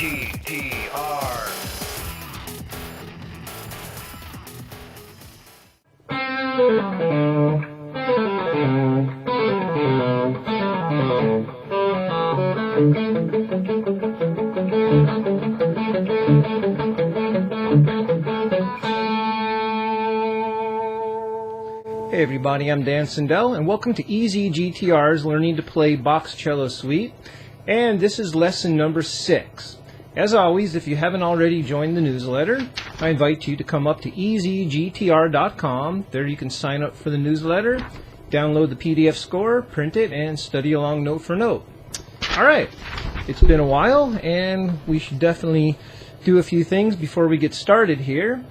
EZGTR. Hey everybody, I'm Dan Sindel, and welcome to EZGTR's Learning to Play Bach's Cello Suite, and this is lesson number 6. As always, if you haven't already joined the newsletter, I invite you to come up to EZGTR.com. There you can sign up for the newsletter, download the PDF score, print it, and study along note for note. Alright, it's been a while, and we should definitely do a few things before we get started here.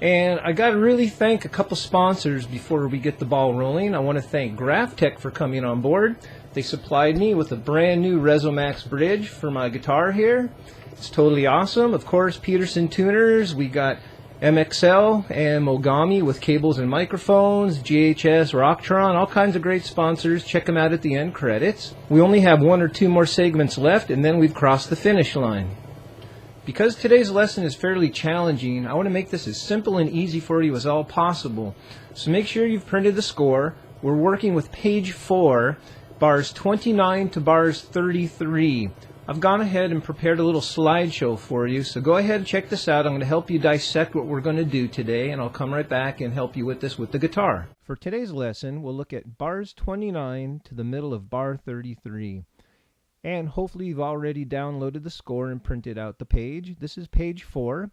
And I got to really thank a couple sponsors before we get the ball rolling. I want to thank GraphTech for coming on board. They supplied me with a brand new Resomax bridge for my guitar here. It's totally awesome. Of course, Peterson tuners. We got MXL and Mogami with cables and microphones, GHS, Rocktron, all kinds of great sponsors. Check them out at the end credits. We only have 1 or 2 more segments left, and then we've crossed the finish line. Because today's lesson is fairly challenging, I want to make this as simple and easy for you as all possible. So make sure you've printed the score. We're working with page 4, bars 29 to bars 33. I've gone ahead and prepared a little slideshow for you, so go ahead and check this out. I'm going to help you dissect what we're going to do today, and I'll come right back and help you with this with the guitar. For today's lesson, we'll look at bars 29 to the middle of bar 33. And hopefully you've already downloaded the score and printed out the page. This is page 4.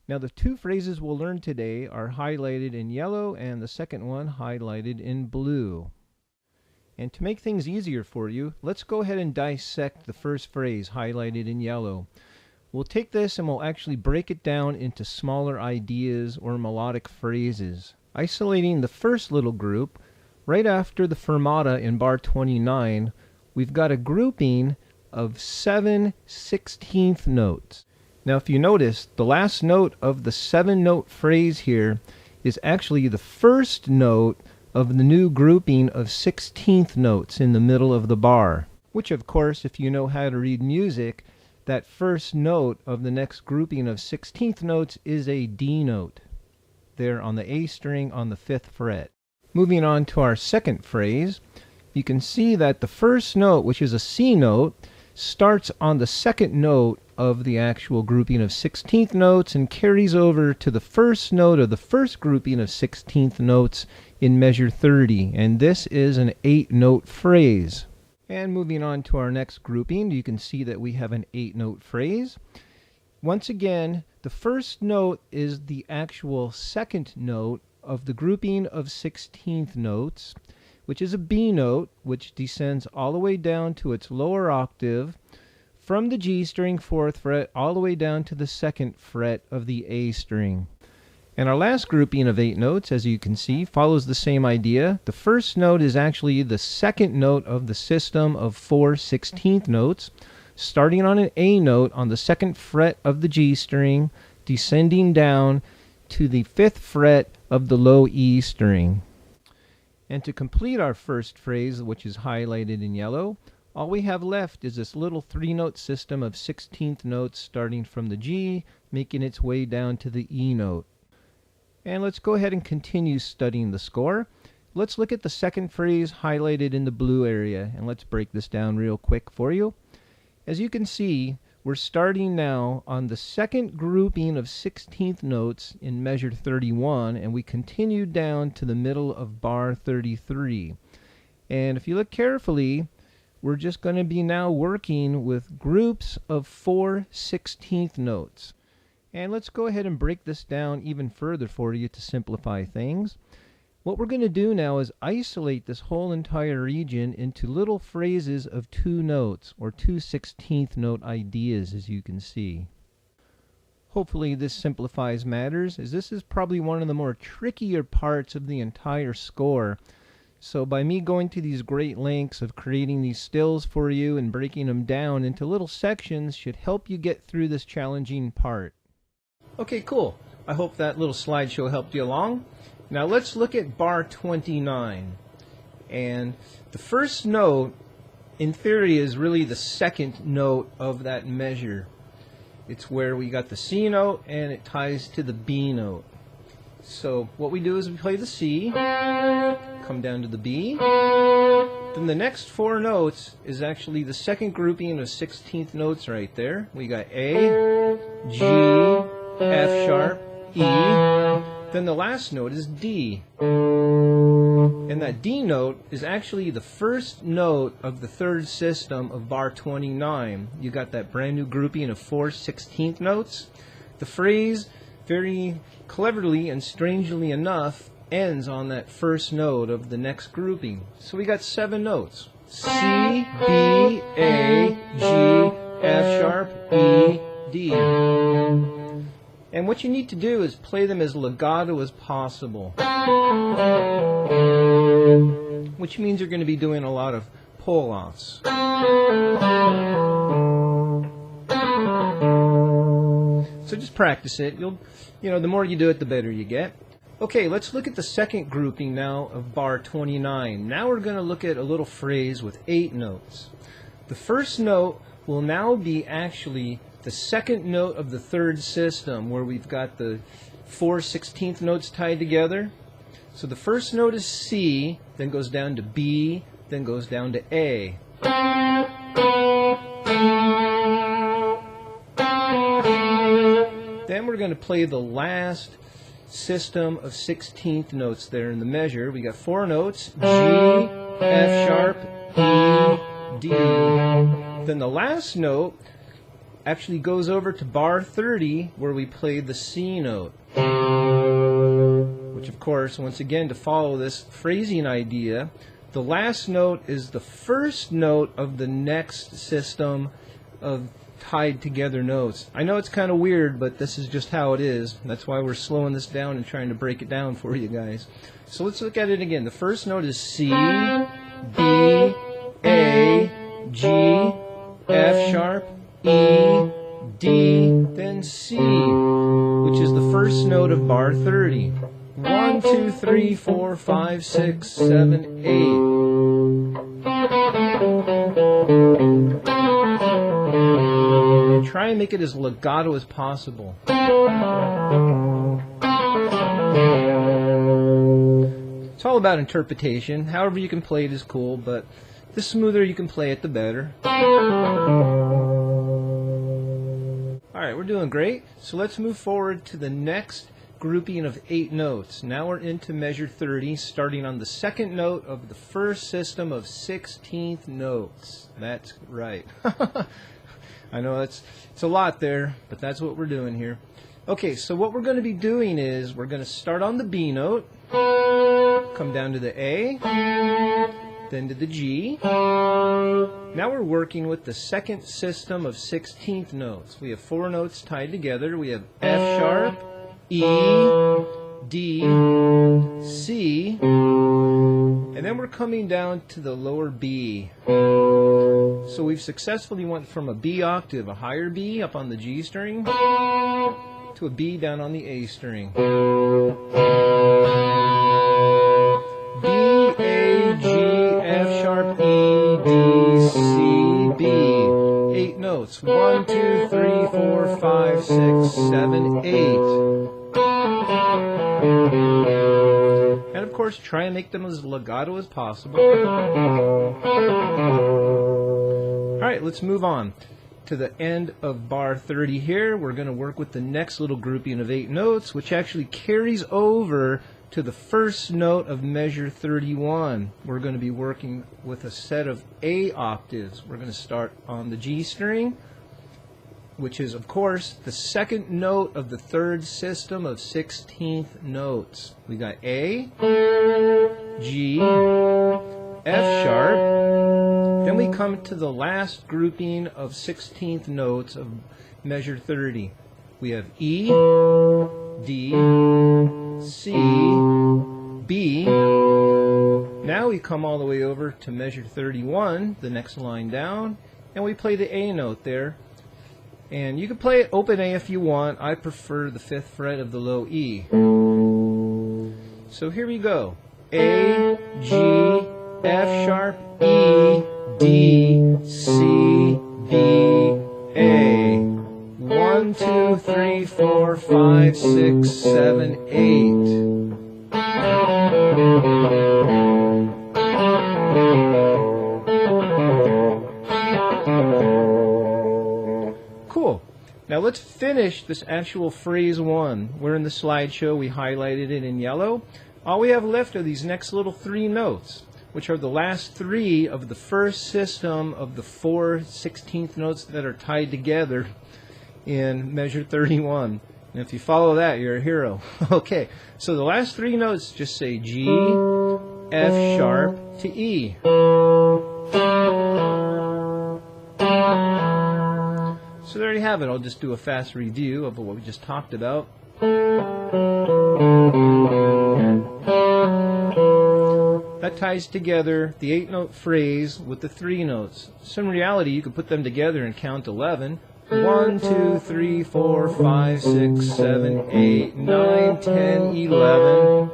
Now the 2 phrases we'll learn today are highlighted in yellow and the second one highlighted in blue. And to make things easier for you, let's go ahead and dissect the first phrase highlighted in yellow. We'll take this and we'll actually break it down into smaller ideas or melodic phrases. Isolating the first little group, right after the fermata in bar 29, we've got a grouping of 7 16th notes. Now if you notice, the last note of the 7-note phrase here is actually the first note of the new grouping of 16th notes in the middle of the bar. Which of course, if you know how to read music, that first note of the next grouping of 16th notes is a D note. There on the A string on the 5th fret. Moving on to our second phrase, you can see that the first note, which is a C note, starts on the second note of the actual grouping of 16th notes and carries over to the first note of the first grouping of 16th notes in measure 30. And this is an 8-note phrase. And moving on to our next grouping, you can see that we have an 8-note phrase. Once again, the first note is the actual second note of the grouping of 16th notes, which is a B note, which descends all the way down to its lower octave from the G string 4th fret all the way down to the 2nd fret of the A string. And our last grouping of 8 notes, as you can see, follows the same idea. The first note is actually the second note of the system of 4 16th notes, starting on an A note on the 2nd fret of the G string, descending down to the 5th fret of the low E string. And to complete our first phrase, which is highlighted in yellow, all we have left is this little 3-note system of 16th notes starting from the G, making its way down to the E note. And let's go ahead and continue studying the score. Let's look at the second phrase highlighted in the blue area, and let's break this down real quick for you. As you can see, we're starting now on the second grouping of 16th notes in measure 31, and we continue down to the middle of bar 33. And if you look carefully, we're just going to be now working with groups of 4 16th notes. And let's go ahead and break this down even further for you to simplify things. What we're going to do now is isolate this whole entire region into little phrases of 2 notes, or 2 16th note ideas, as you can see. Hopefully this simplifies matters, as this is probably one of the more trickier parts of the entire score. So by me going to these great lengths of creating these stills for you and breaking them down into little sections should help you get through this challenging part. Okay, cool. I hope that little slideshow helped you along. Now let's look at bar 29. And the first note, in theory, is really the second note of that measure. It's where we got the C note and it ties to the B note. So what we do is we play the C, come down to the B, then the next 4 notes is actually the second grouping of 16th notes right there. We got A, G, F sharp, E, then the last note is D. And that D note is actually the first note of the third system of bar 29. You got that brand new grouping of 4 16th notes. The phrase, very cleverly and strangely enough, ends on that first note of the next grouping. So we got 7 notes. C, B, A, G, F sharp, E, D. And what you need to do is play them as legato as possible. Which means you're going to be doing a lot of pull-offs. So just practice it. The more you do it, the better you get. Okay, let's look at the second grouping now of bar 29. Now we're going to look at a little phrase with 8 notes. The first note will now be actually the second note of the third system, where we've got the 4 16th notes tied together. So the first note is C, then goes down to B, then goes down to A. Then we're going to play the last system of 16th notes there in the measure. We got 4 notes, G, F sharp, E, D. Then the last note actually goes over to bar 30, where we play the C note. Which, of course, once again, to follow this phrasing idea, the last note is the first note of the next system of tied together notes. I know it's kind of weird, but this is just how it is. That's why we're slowing this down and trying to break it down for you guys. So let's look at it again. The first note is C, B, A, G, F sharp, E, D, then C, which is the first note of bar 30. 1, 2, 3, 4, 5, 6, 7, 8. And try and make it as legato as possible. It's all about interpretation. However you can play it is cool, but the smoother you can play it, the better. Alright, we're doing great. So let's move forward to the next grouping of 8 notes. Now we're into measure 30, starting on the second note of the first system of 16th notes. That's right. I know it's a lot there, but that's what we're doing here. Okay, so what we're going to be doing is we're going to start on the B note, come down to the A, then to the G. Now we're working with the second system of 16th notes. We have 4 notes tied together. We have F sharp, E, D, C, and then we're coming down to the lower B. So we've successfully went from a B octave, a higher B up on the G string, to a B down on the A string. B, A, G, F sharp, E, D, C, B. 8 notes. 1, 2, 3, 4, 5, 6, 7, 8. And of course, try and make them as legato as possible. Alright, let's move on to the end of bar 30 here. We're going to work with the next little grouping of 8 notes, which actually carries over to the first note of measure 31. We're going to be working with a set of A octaves. We're going to start on the G string, which is, of course, the second note of the third system of 16th notes. We got A, G, F sharp, then we come to the last grouping of 16th notes of measure 30. We have E, D, C, B. Now we come all the way over to measure 31, the next line down, and we play the A note there. And you can play it open A if you want. I prefer the 5th fret of the low E. So here we go. A, G, F sharp, E, D, C, B, A. 1, 6, 7, 8. Cool. Now let's finish this actual phrase 1. We're in the slideshow. We highlighted it in yellow. All we have left are these next little 3 notes, which are the last 3 of the first system of the 4 16th notes that are tied together in measure 31. And if you follow that, you're a hero. Okay, so the last 3 notes just say G, F sharp to E. So there you have it. I'll just do a fast review of what we just talked about. That ties together the 8-note phrase with the 3 notes. So in reality, you could put them together and count 11. 1, 2, 3, 4, 5, 6, 7, 8, 9, 10, 11.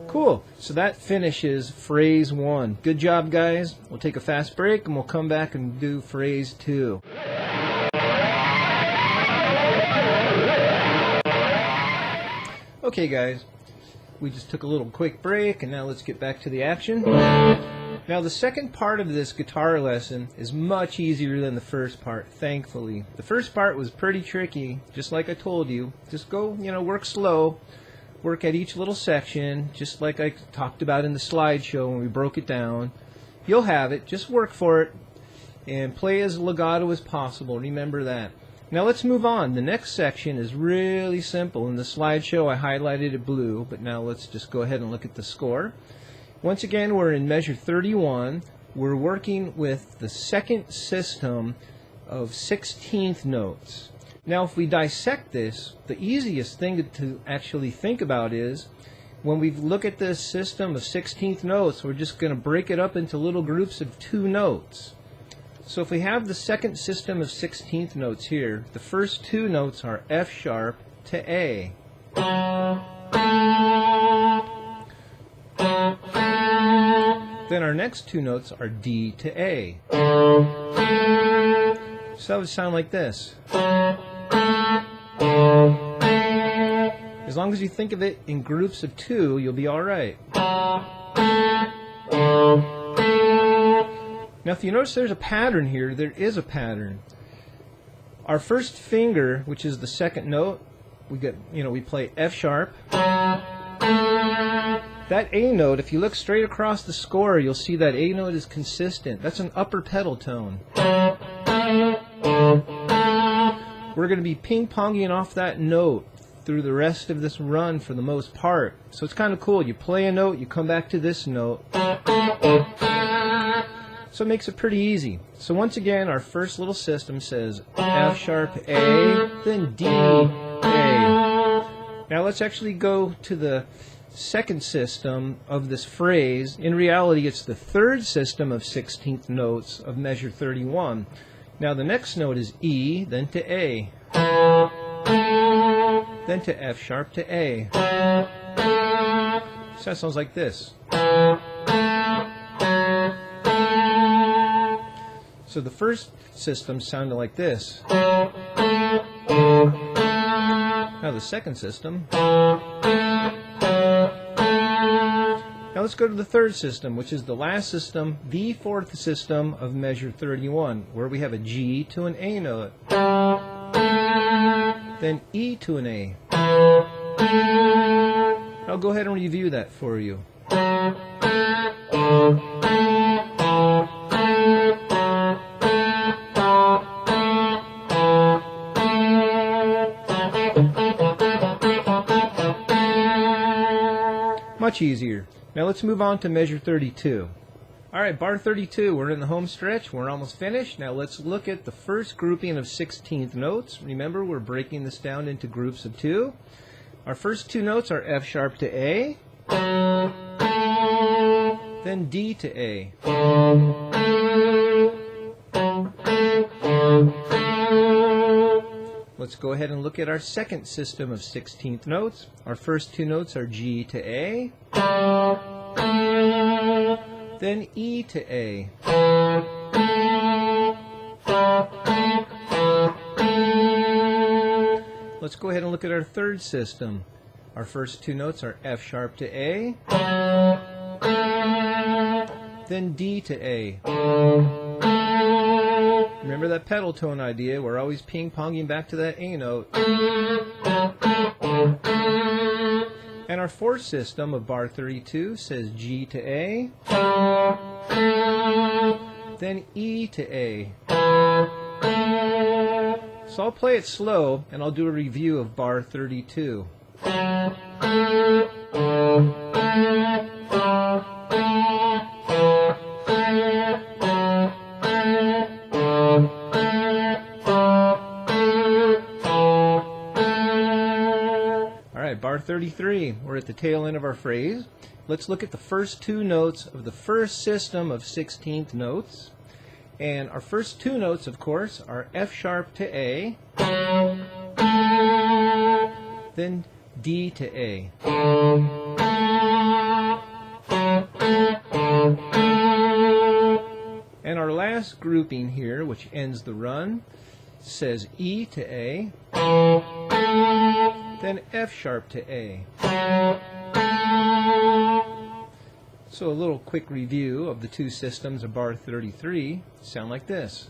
Cool. So that finishes phrase 1. Good job, guys. We'll take a fast break and we'll come back and do phrase 2. Okay, guys. We just took a little quick break and now let's get back to the action. Now the second part of this guitar lesson is much easier than the first part, thankfully. The first part was pretty tricky, just like I told you. Just go, work slow. Work at each little section, just like I talked about in the slideshow when we broke it down. You'll have it. Just work for it and play as legato as possible. Remember that. Now let's move on. The next section is really simple. In the slideshow I highlighted it blue, but now let's just go ahead and look at the score. Once again, we're in measure 31. We're working with the second system of 16th notes. Now if we dissect this, the easiest thing to actually think about is when we look at this system of 16th notes, we're just going to break it up into little groups of 2 notes. So if we have the second system of 16th notes here, the first 2 notes are F sharp to A. Then our next 2 notes are D to A. So that would sound like this. As long as you think of it in groups of 2, you'll be alright. Now if you notice there's a pattern here, there is a pattern. Our first finger, which is the second note, we play F sharp. That A note, if you look straight across the score, you'll see that A note is consistent. That's an upper pedal tone. We're going to be ping-ponging off that note through the rest of this run for the most part. So it's kind of cool. You play a note, you come back to this note. So it makes it pretty easy. So once again, our first little system says F sharp A, then D, A. Now let's actually go to the second system of this phrase. In reality, it's the third system of 16th notes of measure 31. Now the next note is E, then to A, then to F sharp to A. So that sounds like this. So the first system sounded like this. Now the second system. Now let's go to the third system, which is the last system, the fourth system of measure 31, where we have a G to an A note, then E to an A. I'll go ahead and review that for you. Much easier. Now let's move on to measure 32. Alright, bar 32, we're in the home stretch, we're almost finished. Now let's look at the first grouping of 16th notes. Remember, we're breaking this down into groups of 2. Our first 2 notes are F sharp to A, then D to A. Let's go ahead and look at our second system of 16th notes. Our first 2 notes are G to A, then E to A. Let's go ahead and look at our third system. Our first two notes are F sharp to A, then D to A. Remember that pedal tone idea, we're always ping-ponging back to that A note. And our fourth system of bar 32 says G to A, then E to A. So I'll play it slow and I'll do a review of bar 32. Alright, bar 33. We're at the tail end of our phrase. Let's look at the first two notes of the first system of 16th notes. And our first two notes, of course, are F sharp to A, then D to A. And our last grouping here, which ends the run, says E to A, then F sharp to A. So a little quick review of the two systems of bar 33 sound like this.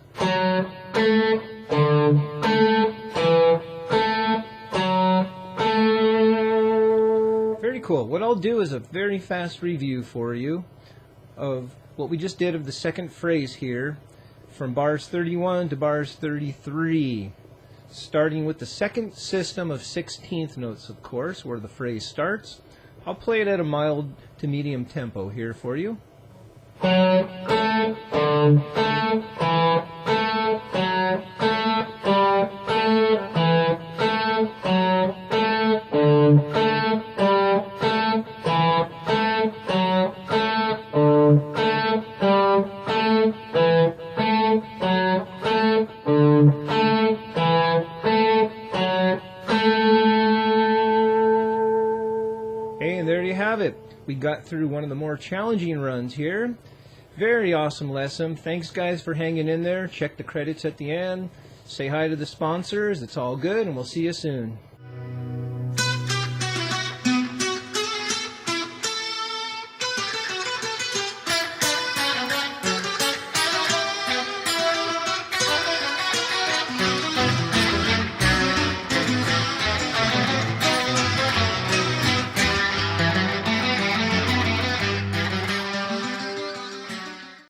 Very cool. What I'll do is a very fast review for you of what we just did of the second phrase here from bars 31 to bars 33. Starting with the second system of 16th notes, of course, where the phrase starts. I'll play it at a mild to medium tempo here for you. And there you have it. We got through one of the more challenging runs here. Very awesome lesson. Thanks guys for hanging in there. Check the credits at the end. Say hi to the sponsors. It's all good, and we'll see you soon.